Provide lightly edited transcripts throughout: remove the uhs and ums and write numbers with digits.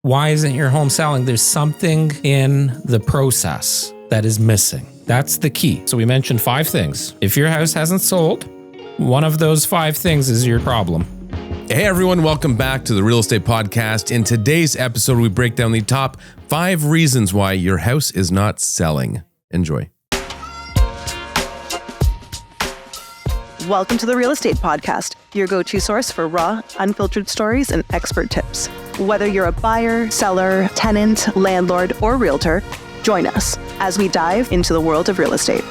why isn't your home selling? There's something in the process that is missing. That's the key. So we mentioned 5 things. If your house hasn't sold, one of those 5 things is your problem. Hey everyone, welcome back to the Real Estate Podcast. In today's episode, we break down the top 5 reasons why your house is not selling. Enjoy. Welcome to the Real Estate Podcast, your go-to source for raw, unfiltered stories and expert tips. Whether you're a buyer, seller, tenant, landlord, or realtor, join us as we dive into the world of real estate.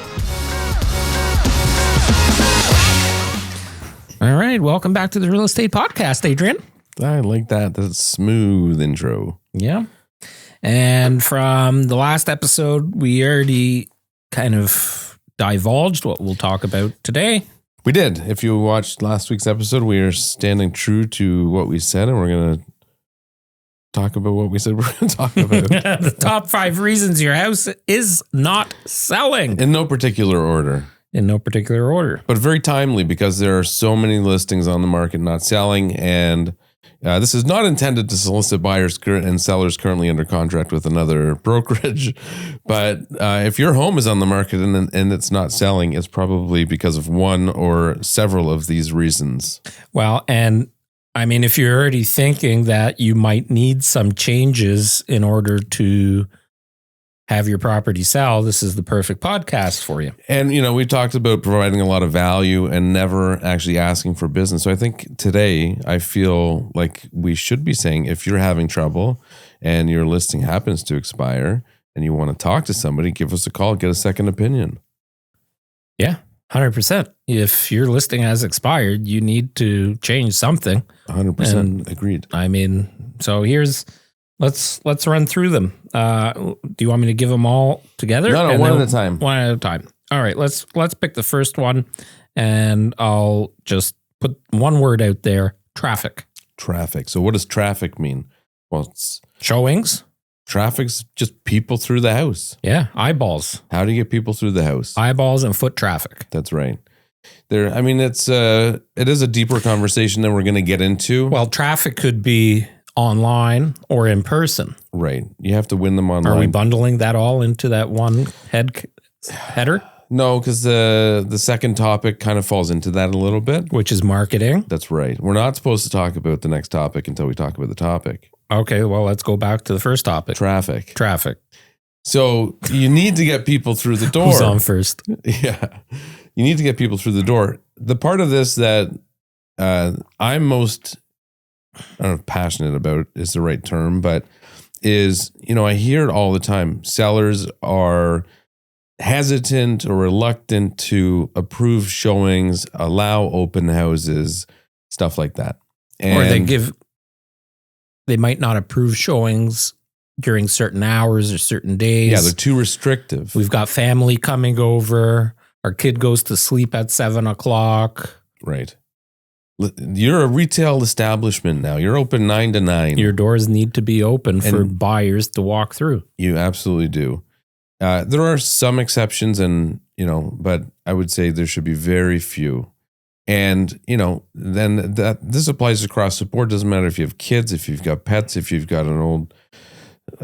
All right, welcome back to the Real Estate Podcast, Adrian. I like that. That's a smooth intro. Yeah. And from the last episode, we already kind of divulged what we'll talk about today. We did. If you watched last week's episode, we are standing true to what we said, and we're going to talk about what we said we're going to talk about. The top 5 reasons your house is not selling. In no particular order. In no particular order. But very timely because there are so many listings on the market not selling, and this is not intended to solicit buyers and sellers currently under contract with another brokerage. But if your home is on the market and it's not selling, it's probably because of one or several of these reasons. Well, and I mean, if you're already thinking that you might need some changes in order to have your property sell, this is the perfect podcast for you. And, you know, we talked about providing a lot of value and never actually asking for business. So I think today I feel like we should be saying, if you're having trouble and your listing happens to expire and you want to talk to somebody, give us a call, get a second opinion. Yeah. 100%. If your listing has expired, you need to change something. 100% agreed. I mean, so let's run through them. Do you want me to give them all together? No, one at a time. One at a time. All right, let's pick the first one, and I'll just put one word out there: traffic. Traffic. So what does traffic mean? Well, it's showings. Traffic's just people through the house. Yeah, eyeballs. How do you get people through the house? Eyeballs and foot traffic. That's right. I mean, it is a deeper conversation than we're going to get into. Well, traffic could be online or in person. Right. You have to win them online. Are we bundling that all into that one header? No, because the second topic kind of falls into that a little bit. Which is marketing. That's right. We're not supposed to talk about the next topic until we talk about the topic. Okay, well, let's go back to the first topic. Traffic. So you need to get people through the door. Who's on first? Yeah. You need to get people through the door. The part of this that I'm most, I don't know if passionate about is the right term, but is, you know, I hear it all the time. Sellers are hesitant or reluctant to approve showings, allow open houses, stuff like that. Or they might not approve showings during certain hours or certain days. Yeah, they're too restrictive. We've got family coming over. Our kid goes to sleep at 7:00. Right. You're a retail establishment now. You're open 9 to 9. Your doors need to be open for buyers to walk through. You absolutely do. There are some exceptions, and but I would say there should be very few. And then this applies across the board. Doesn't matter if you have kids, if you've got pets, if you've got an old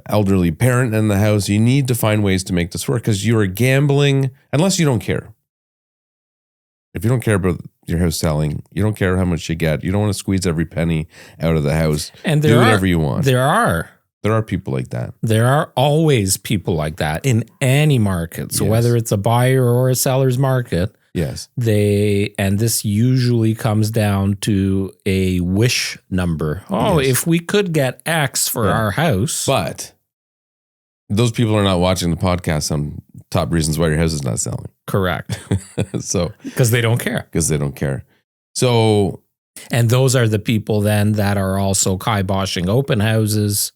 elderly parent in the house. You need to find ways to make this work because you are gambling unless you don't care. If you don't care about your house selling, you don't care how much you get. You don't want to squeeze every penny out of the house. And do whatever you want. There are people like that. There are always people like that in any market. So whether it's a buyer or a seller's market, yes, and this usually comes down to a wish number. Oh, yes. If we could get X for our house. But those people are not watching the podcast on top reasons why your house is not selling. Correct. So because they don't care. So, and those are the people then that are also kiboshing open houses.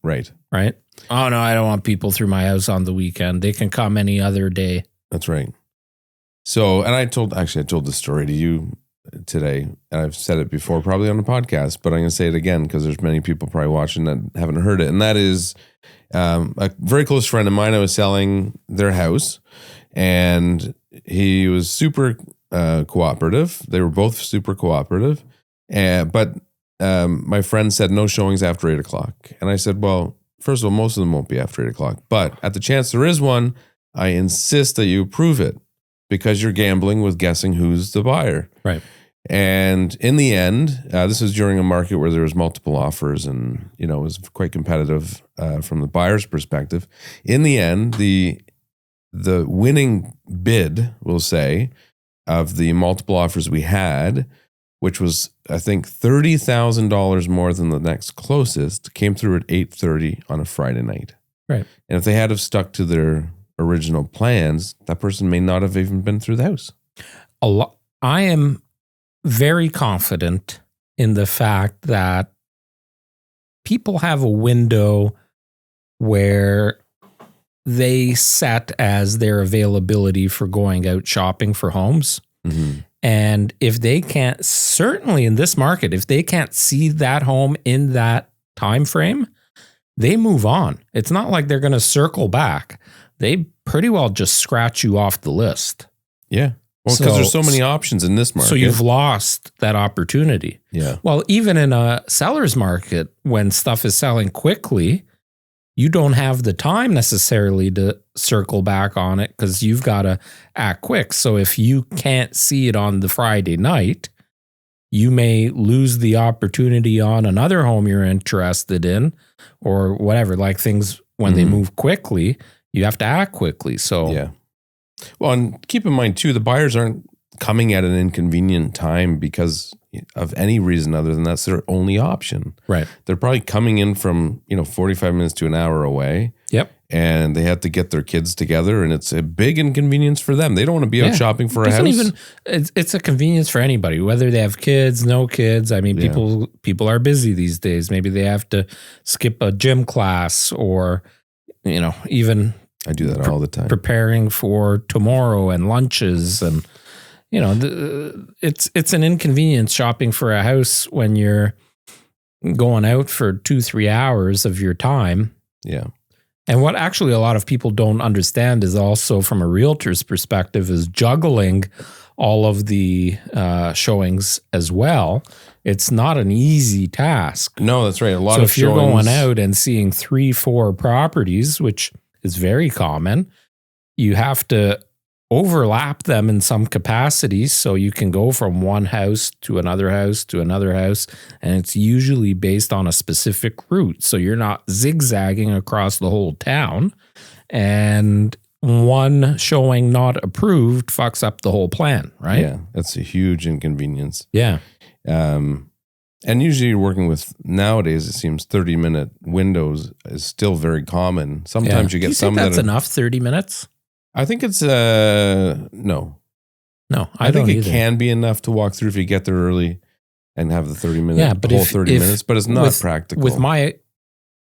Right. Oh no, I don't want people through my house on the weekend. They can come any other day. That's right. So, and I told this story to you today, and I've said it before, probably on the podcast, but I'm going to say it again because there's many people probably watching that haven't heard it. And that is a very close friend of mine. I was selling their house, and he was super cooperative. They were both super cooperative, but my friend said no showings after 8 o'clock. And I said, well, first of all, most of them won't be after 8 o'clock. But at the chance there is one, I insist that you approve it because you're gambling with guessing who's the buyer. Right. And in the end, this was during a market where there was multiple offers and, it was quite competitive from the buyer's perspective. In the end, the winning bid, we'll say, of the multiple offers we had, which was, I think, $30,000 more than the next closest, came through at 8:30 on a Friday night. Right. And if they had have stuck to their original plans, that person may not have even been through the house. I am very confident in the fact that people have a window where they set as their availability for going out shopping for homes. Mm-hmm. And if they can't, certainly in this market, if they can't see that home in that time frame, they move on. It's not like they're going to circle back. They pretty well just scratch you off the list. Yeah. Well, because there's so many options in this market. So you've lost that opportunity. Yeah. Well, even in a seller's market, when stuff is selling quickly, you don't have the time necessarily to circle back on it because you've got to act quick. So if you can't see it on the Friday night, you may lose the opportunity on another home you're interested in or whatever, like things when they move quickly, you have to act quickly. So yeah. Well, and keep in mind too, the buyers aren't coming at an inconvenient time because of any reason other than that's their only option. Right. They're probably coming in from, 45 minutes to an hour away. Yep. And they have to get their kids together and it's a big inconvenience for them. They don't want to be out shopping for a house. It's a convenience for anybody, whether they have kids, no kids. I mean, people are busy these days. Maybe they have to skip a gym class or, even I do that all the time. Preparing for tomorrow and lunches and, it's an inconvenience shopping for a house when you're going out for 2-3 hours of your time. Yeah. And what actually a lot of people don't understand is also from a realtor's perspective is juggling all of the showings as well. It's not an easy task. No, that's right. A lot so of if you're showings. going out and seeing 3-4 properties, which is very common, you have to overlap them in some capacities so you can go from one house to another house to another house, and it's usually based on a specific route. So you're not zigzagging across the whole town, and one showing not approved fucks up the whole plan, right? Yeah, that's a huge inconvenience. Yeah. And usually you're working with, nowadays, it seems 30-minute windows is still very common. Sometimes you get some that's that are enough, 30 minutes? I think it's no. No, I think it either. can be enough to walk through if you get there early and have the 30-minute whole 30 minutes, but it's not practical. With my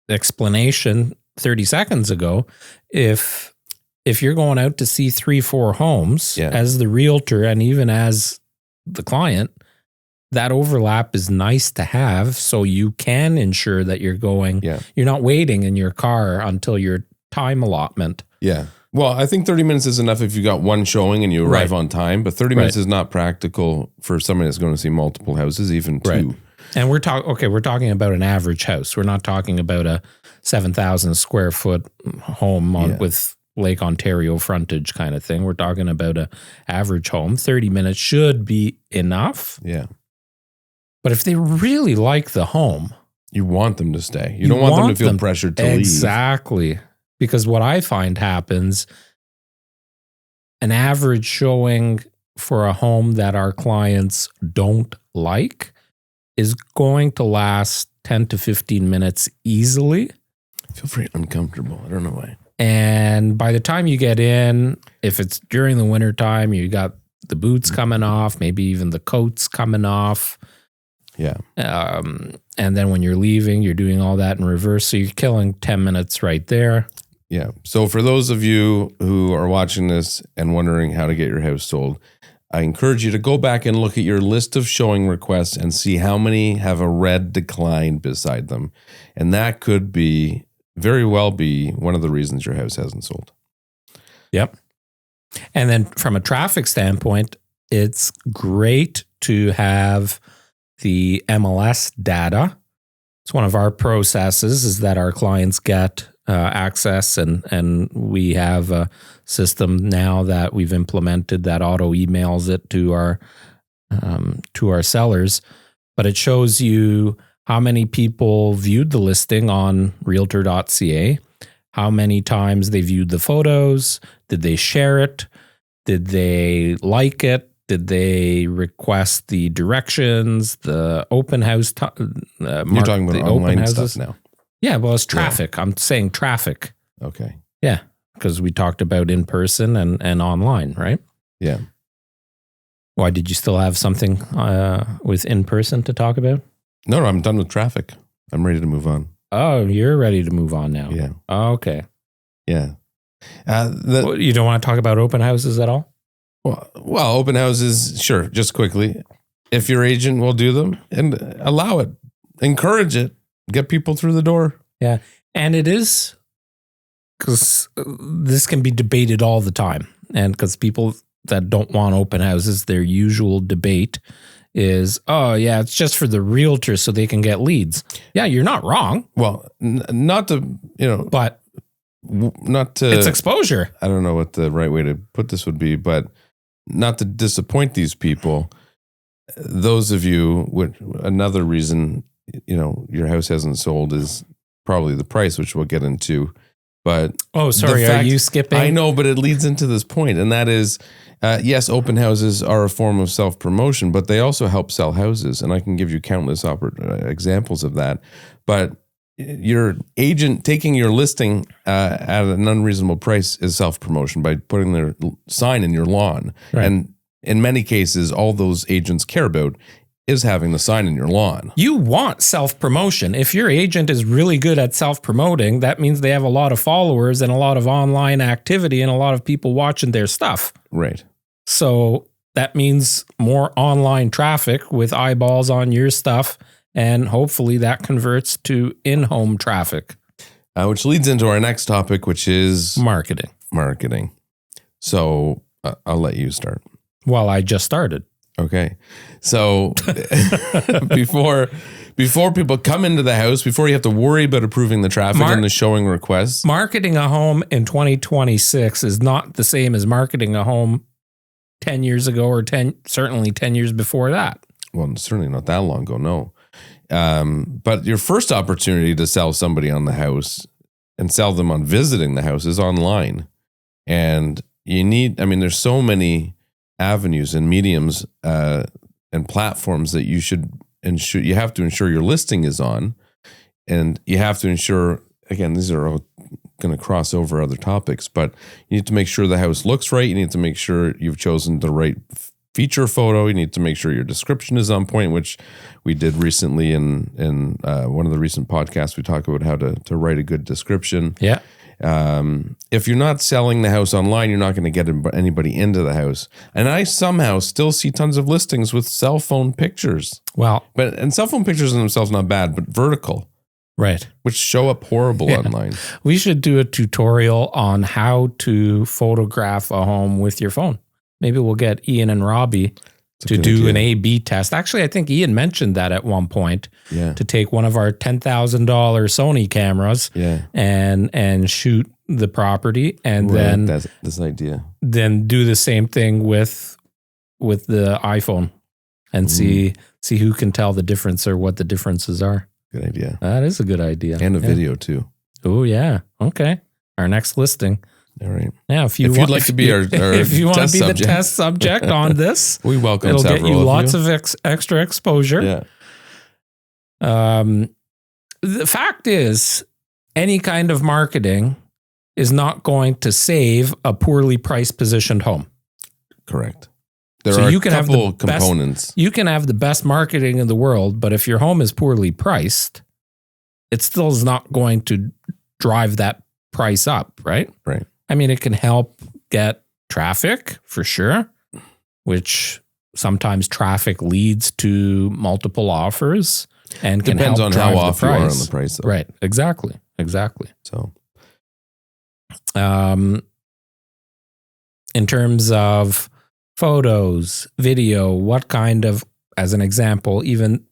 explanation 30 seconds ago, if you're going out to see 3-4 homes as the realtor and even as the client, that overlap is nice to have so you can ensure that you're going, you're not waiting in your car until your time allotment. Yeah. Well, I think 30 minutes is enough if you got one showing and you arrive on time, but 30 minutes is not practical for somebody that's going to see multiple houses, even two. Right. And we're talking about an average house. We're not talking about a 7,000 square foot home with Lake Ontario frontage kind of thing. We're talking about a average home. 30 minutes should be enough. Yeah. But if they really like the home, you want them to stay. You don't want them to feel pressured to leave. Exactly. Because what I find happens, an average showing for a home that our clients don't like is going to last 10 to 15 minutes easily. I feel very uncomfortable. I don't know why. And by the time you get in, if it's during the wintertime, you got the boots coming off, maybe even the coats coming off. Yeah. And then when you're leaving, you're doing all that in reverse. So you're killing 10 minutes right there. Yeah. So for those of you who are watching this and wondering how to get your house sold, I encourage you to go back and look at your list of showing requests and see how many have a red decline beside them. And that could very well be one of the reasons your house hasn't sold. Yep. And then from a traffic standpoint, it's great to have the MLS data. It's one of our processes is that our clients get access, and we have a system now that we've implemented that auto emails it to our sellers. But it shows you how many people viewed the listing on Realtor.ca, how many times they viewed the photos, did they share it, did they like it, did they request the directions, the open house? You're talking about online stuff now. Yeah, well, it's traffic. Yeah. I'm saying traffic. Okay. Yeah, because we talked about in person and online, right? Yeah. Why, did you still have something with in person to talk about? No, I'm done with traffic. I'm ready to move on. Oh, you're ready to move on now. Yeah. Oh, okay. Yeah. You don't want to talk about open houses at all? Well, open houses, sure. Just quickly, if your agent will do them and allow it, encourage it, get people through the door. Yeah. And it is, because this can be debated all the time. And because people that don't want open houses, their usual debate is, oh, yeah, it's just for the realtor so they can get leads. Yeah, you're not wrong. Well, not to, but not to. It's exposure. I don't know what the right way to put this would be, but not to disappoint these people. Those of you, another reason, your house hasn't sold is probably the price, which we'll get into. But oh, sorry, are you skipping? I know, but it leads into this point, and that is, yes, open houses are a form of self-promotion, but they also help sell houses, and I can give you countless examples of that. But your agent taking your listing at an unreasonable price is self-promotion by putting their sign in your lawn. Right. And in many cases, all those agents care about is having the sign in your lawn. You want self-promotion. If your agent is really good at self-promoting, that means they have a lot of followers and a lot of online activity and a lot of people watching their stuff. Right. So that means more online traffic with eyeballs on your stuff, and hopefully that converts to in-home traffic. Which leads into our next topic, which is Marketing. So I'll let you start. Well, I just started. Okay. So before people come into the house, before you have to worry about approving the traffic and the showing requests. Marketing a home in 2026 is not the same as marketing a home 10 years ago or certainly 10 years before that. Well, certainly not that long ago, no. But your first opportunity to sell somebody on the house and sell them on visiting the house is online. And there's so many avenues and mediums and platforms that you have to ensure your listing is on, and you have to ensure, again, these are all going to cross over other topics, but you need to make sure the house looks right. You need to make sure you've chosen the right feature photo. You need to make sure your description is on point, which we did recently in one of the recent podcasts. We talk about how to write a good description. Yeah. If you're not selling the house online, you're not going to get anybody into the house. And I somehow still see tons of listings with cell phone pictures. Well, and cell phone pictures in themselves not bad, but vertical, right, which show up horrible online. We should do a tutorial on how to photograph a home with your phone. Maybe we'll get Ian and Robbie to do an A/B test. Actually, I think Ian mentioned that at one point. Yeah. To take one of our $10,000 Sony cameras. Yeah. And shoot the property, and then that's this idea. Then do the same thing with the iPhone, and see who can tell the difference or what the differences are. Good idea. That is a good idea. And a video too. Oh yeah. Okay. Our next listing. All right. Yeah, if you'd like to be our if you want to be subject. The test subject on this, we welcome. It'll several get you of lots of extra exposure. Yeah. The fact is, any kind of marketing is not going to save a poorly priced positioned home. Correct. There are you can a couple have the components. You can have the best marketing in the world, but if your home is poorly priced, it still is not going to drive that price up, right? Right. I mean, it can help get traffic for sure, which sometimes traffic leads to multiple offers and can depends help on drive how off the price. you are on the price, though. Right. Exactly. So, in terms of photos, video, what kind of, as an example, even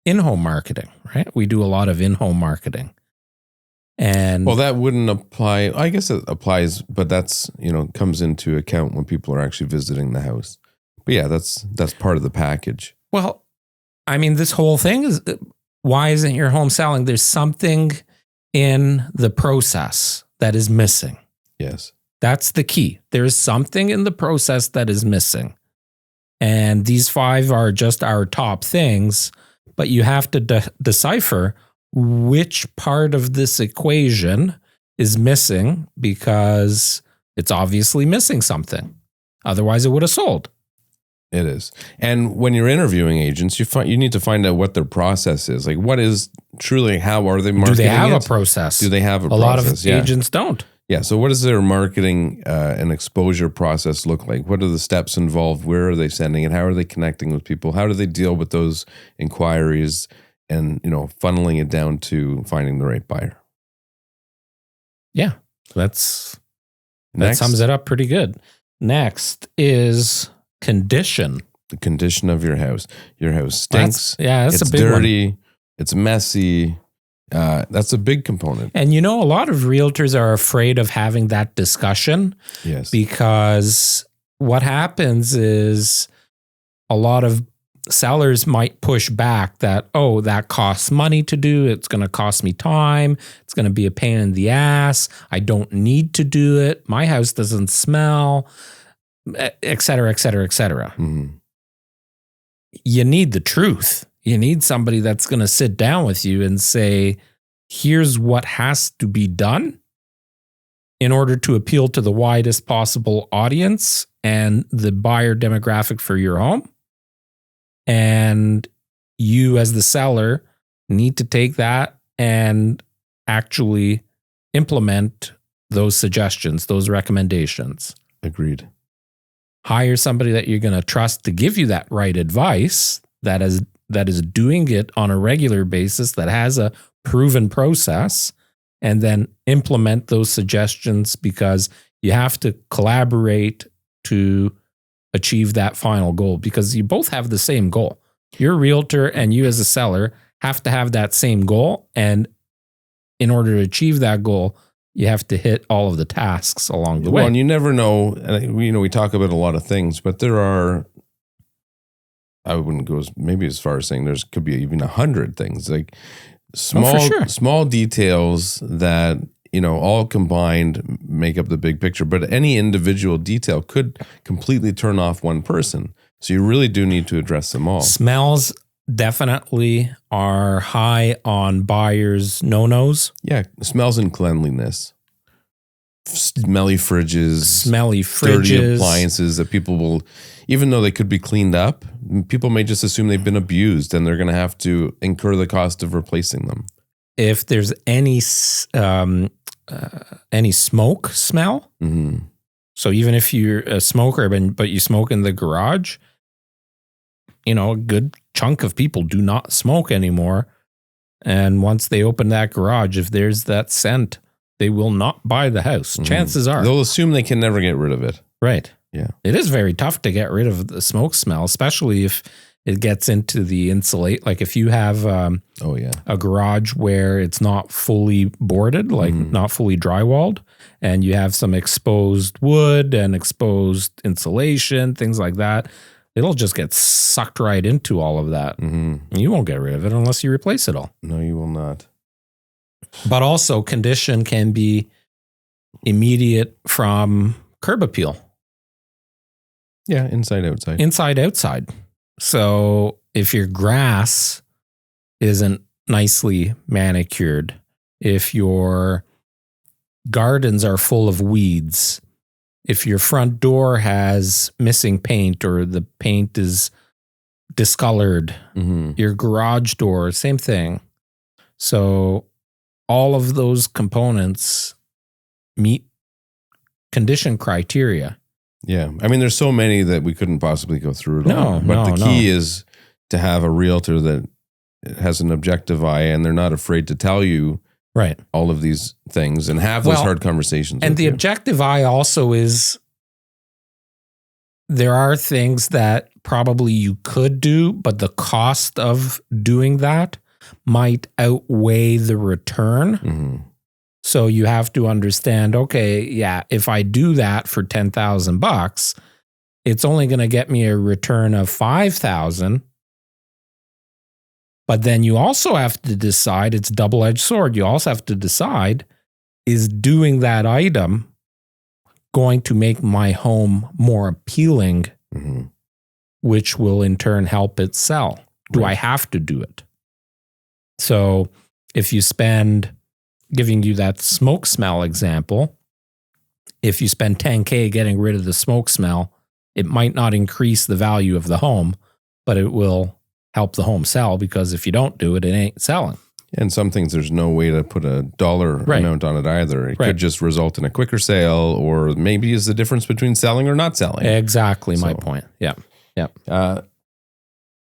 in-home marketing, right? We do a lot of in-home marketing. And well, that wouldn't apply. I guess it applies, but that's, comes into account when people are actually visiting the house. But yeah, that's part of the package. well, I mean, this whole thing is, why isn't your home selling? There's something in the process that is missing. Yes. That's the key. There's something in the process that is missing. And these 5 are just our top things, but you have to decipher which part of this equation is missing, because it's obviously missing something. Otherwise, it would have sold. It is. And when you're interviewing agents, you need to find out what their process is. Like, what is truly, how are they marketing? Do they have it? A process? Do they have a process? A lot of agents don't. Yeah. So what does their marketing and exposure process look like? What are the steps involved? Where are they sending it? How are they connecting with people? How do they deal with those inquiries and, funneling it down to finding the right buyer? Yeah. That sums it up pretty good. Next is condition. The condition of your house. Your house stinks. That's it's a big dirty. one. It's messy. That's a big component. And a lot of realtors are afraid of having that discussion. Yes. Because what happens is a lot of sellers might push back that, oh, that costs money to do. It's going to cost me time. It's going to be a pain in the ass. I don't need to do it. My house doesn't smell, et cetera, et cetera, et cetera. Mm-hmm. You need the truth. You need somebody that's going to sit down with you and say, here's what has to be done in order to appeal to the widest possible audience and the buyer demographic for your home. And you, as the seller, need to take that and actually implement those suggestions, those recommendations. Agreed. Hire somebody that you're going to trust to give you that right advice, that is doing it on a regular basis, that has a proven process, and then implement those suggestions, because you have to collaborate to achieve that final goal, because you both have the same goal. Your realtor and you as a seller have to have that same goal. And in order to achieve that goal, you have to hit all of the tasks along the way. Well, and you never know. We talk about a lot of things, but there are, I wouldn't go maybe as far as saying there's could be even 100 things, like small details that, all combined make up the big picture. But any individual detail could completely turn off one person. So you really do need to address them all. Smells definitely are high on buyers' no-nos. Yeah, smells and cleanliness. Smelly fridges, dirty appliances that people will, even though they could be cleaned up, people may just assume they've been abused and they're going to have to incur the cost of replacing them. If there's any smoke smell, mm-hmm. So even if you're a smoker but you smoke in the garage, a good chunk of people do not smoke anymore. And once they open that garage, if there's that scent, they will not buy the house. Mm-hmm. Chances are. They'll assume they can never get rid of it. Right. Yeah. It is very tough to get rid of the smoke smell, especially if it gets into the insulate. Like if you have a garage where it's not fully boarded, like not fully drywalled, and you have some exposed wood and exposed insulation, things like that, it'll just get sucked right into all of that. Mm-hmm. You won't get rid of it unless you replace it all. No, you will not. But also condition can be immediate from curb appeal. Yeah, inside, outside. Inside, outside. So if your grass isn't nicely manicured, if your gardens are full of weeds, if your front door has missing paint or the paint is discolored, your garage door, same thing. So all of those components meet condition criteria. Yeah. I mean, there's so many that we couldn't possibly go through it all. But the key is to have a realtor that has an objective eye and they're not afraid to tell you all of these things and have those hard conversations. And the objective eye also is there are things that probably you could do, but the cost of doing that might outweigh the return. Mm-hmm. So you have to understand, okay, yeah, if I do that for $10,000, it's only going to get me a return of $5,000. But then you also have to decide, it's a double-edged sword. You also have to decide, is doing that item going to make my home more appealing, Mm-hmm. which will in turn help it sell? Do I have to do it? So if you spend, giving you that smoke smell example, if you spend $10K getting rid of the smoke smell, it might not increase the value of the home, but it will help the home sell, because if you don't do it, it ain't selling. And some things, there's no way to put a dollar amount on it either. It could just result in a quicker sale, or maybe is the difference between selling or not selling. Exactly my point. Yeah.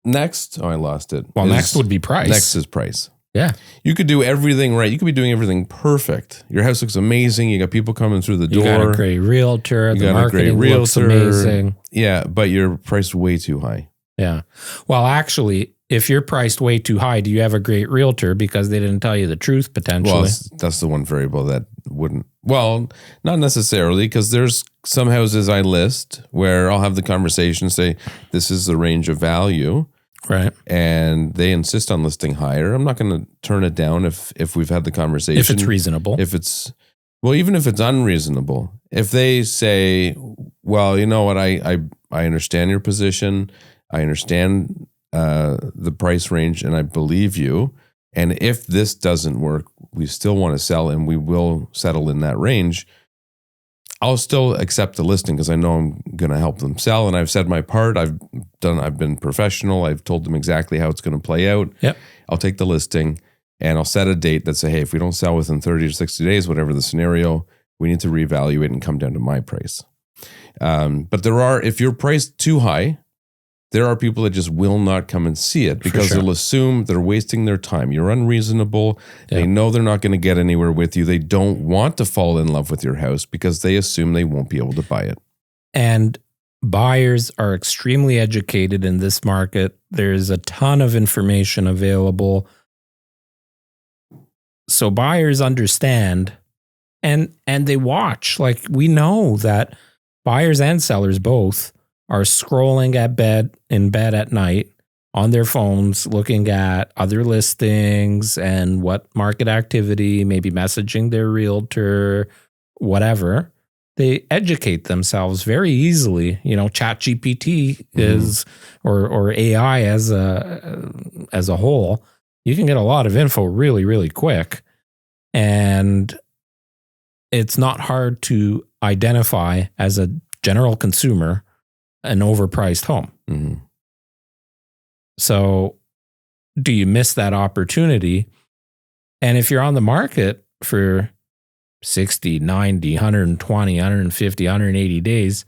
Next, I lost it. Well, next would be price. Next is price. Yeah. You could do everything right. You could be doing everything perfect. Your house looks amazing. You got people coming through the door. You got a great realtor. The marketing looks amazing. Yeah, but you're priced way too high. Yeah. Well, actually, if you're priced way too high, do you have a great realtor because they didn't tell you the truth potentially? Well, that's the one variable that wouldn't. Well, not necessarily, because there's some houses I list where I'll have the conversation, say, this is the range of value. Right. And they insist on listing higher. I'm not going to turn it down if we've had the conversation. If it's reasonable. Even if it's unreasonable. If they say, well, you know what, I understand your position. I understand the price range, and I believe you. And if this doesn't work, we still want to sell, and we will settle in that range. I'll still accept the listing because I know I'm going to help them sell, and I've said my part. I've been professional. I've told them exactly how it's going to play out. Yep. I'll take the listing, and I'll set a date that say, hey, if we don't sell within 30 to 60 days, whatever the scenario, we need to reevaluate and come down to my price. But if you're priced too high, there are people that just will not come and see it because they'll assume they're wasting their time. You're unreasonable. Yeah. They know they're not going to get anywhere with you. They don't want to fall in love with your house because they assume they won't be able to buy it. And buyers are extremely educated in this market. There's a ton of information available. So buyers understand and they watch. Like, we know that buyers and sellers both are scrolling in bed at night on their phones, looking at other listings and what market activity, maybe messaging their realtor, whatever. They educate themselves very easily. You know, ChatGPT is, or AI as a whole, you can get a lot of info really, really quick. And it's not hard to identify as a general consumer an overpriced home. Mm-hmm. So do you miss that opportunity? And if you're on the market for 60, 90, 120, 150, 180 days,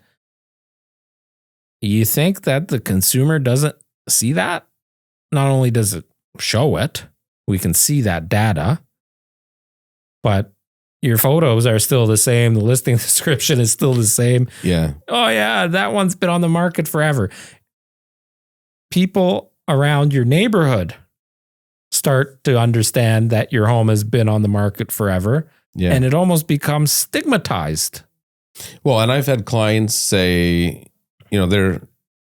you think that the consumer doesn't see that? Not only does it show it, we can see that data, but your photos are still the same. The listing description is still the same. Yeah. Oh, yeah, that one's been on the market forever. People around your neighborhood start to understand that your home has been on the market forever. Yeah. And it almost becomes stigmatized. Well, and I've had clients say, you know, they're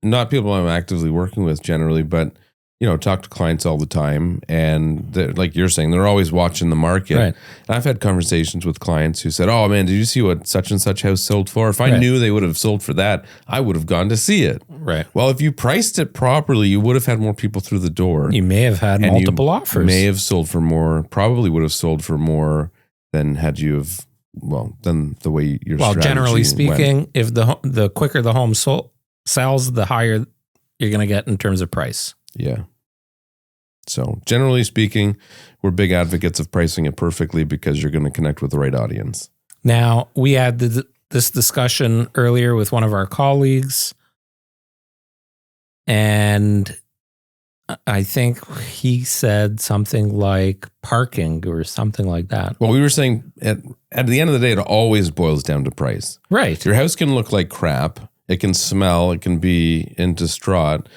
not people I'm actively working with generally, but you know, talk to clients all the time, and like you're saying, they're always watching the market. Right. And I've had conversations with clients who said, "Oh man, did you see what such and such house sold for? If I knew they would have sold for that, I would have gone to see it." Right. Well, if you priced it properly, you would have had more people through the door. You may have had multiple offers. May have sold for more. Probably would have sold for more than had you have. Well, than the way your strategy generally speaking, went. if the quicker the home sells, the higher you're going to get in terms of price. Yeah. So generally speaking, we're big advocates of pricing it perfectly because you're going to connect with the right audience. Now, we had this discussion earlier with one of our colleagues, and I think he said something like parking or something like that. Well, we were saying at the end of the day, it always boils down to price. Right. Your house can look like crap. It can smell. It can be into Trott,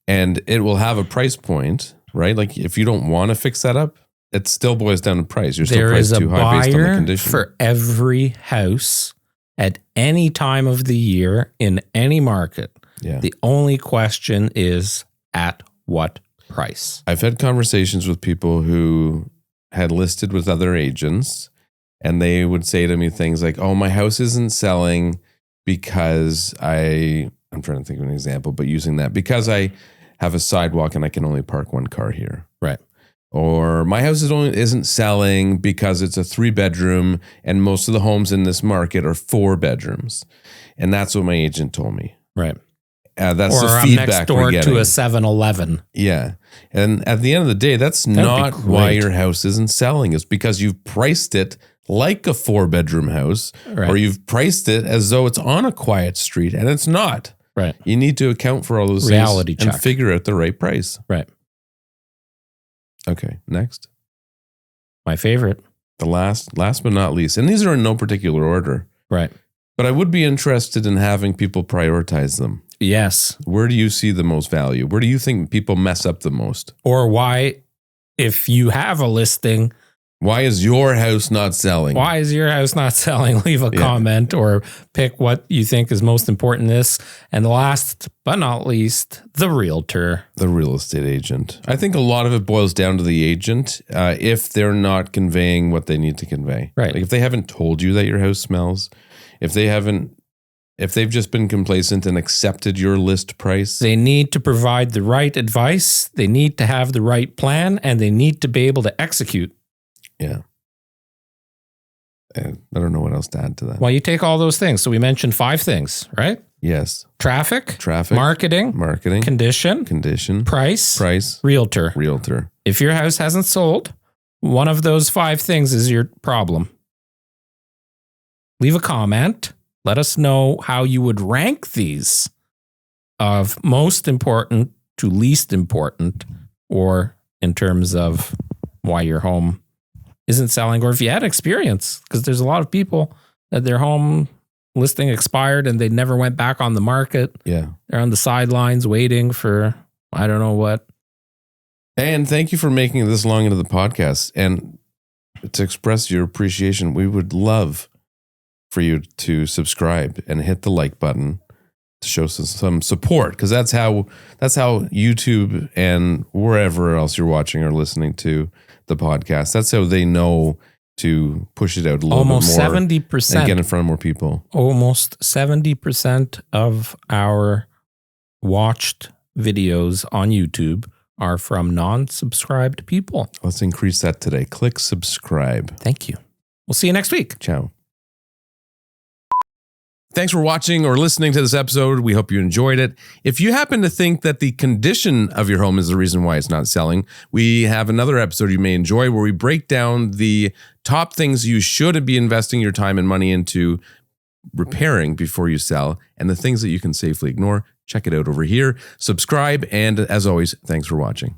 and it will have a price point, right? Like if you don't want to fix that up, it still boils down to price. You're still priced too high based on the condition. For every house at any time of the year in any market. Yeah. The only question is at what price? I've had conversations with people who had listed with other agents, and they would say to me things like, "Oh, my house isn't selling because I'm trying to think of an example, but using that, because I have a sidewalk and I can only park one car here." Right. Or my house isn't selling because it's a 3-bedroom and most of the homes in this market are 4 bedrooms. And that's what my agent told me. Right. That's or the I'm feedback next door we're getting. to a 7-Eleven. Yeah. And at the end of the day, that's not why your house isn't selling. It's because you've priced it like a 4-bedroom house, or you've priced it as though it's on a quiet street, and it's not. Right. You need to account for all those reality things and figure out the right price. Right. Okay, next. My favorite. The last but not least, and these are in no particular order. Right. But I would be interested in having people prioritize them. Yes. Where do you see the most value? Where do you think people mess up the most? Or why, if you have a listing, why is your house not selling? Why is your house not selling? Leave a comment or pick what you think is most important in this. And last but not least, the realtor. The real estate agent. I think a lot of it boils down to the agent if they're not conveying what they need to convey. Right. Like if they haven't told you that your house smells, if they've just been complacent and accepted your list price. They need to provide the right advice. They need to have the right plan, and they need to be able to execute. Yeah. I don't know what else to add to that. Well, you take all those things. So we mentioned 5 things, right? Yes. Traffic, marketing, condition, price, realtor. If your house hasn't sold, one of those 5 things is your problem. Leave a comment. Let us know how you would rank these of most important to least important, or in terms of why your home isn't selling, or if you had experience, because there's a lot of people that their home listing expired and they never went back on the market. Yeah. They're on the sidelines waiting for, I don't know what. And thank you for making it this long into the podcast. And to express your appreciation, we would love for you to subscribe and hit the like button to show some support, because that's how YouTube and wherever else you're watching or listening to the podcast, that's how they know to push it out a little bit more. Almost 70%. And get in front of more people. Almost 70% of our watched videos on YouTube are from non-subscribed people. Let's increase that today. Click subscribe. Thank you. We'll see you next week. Ciao. Thanks for watching or listening to this episode. We hope you enjoyed it. If you happen to think that the condition of your home is the reason why it's not selling, we have another episode you may enjoy where we break down the top things you should be investing your time and money into repairing before you sell, and the things that you can safely ignore. Check it out over here. Subscribe, and as always, thanks for watching.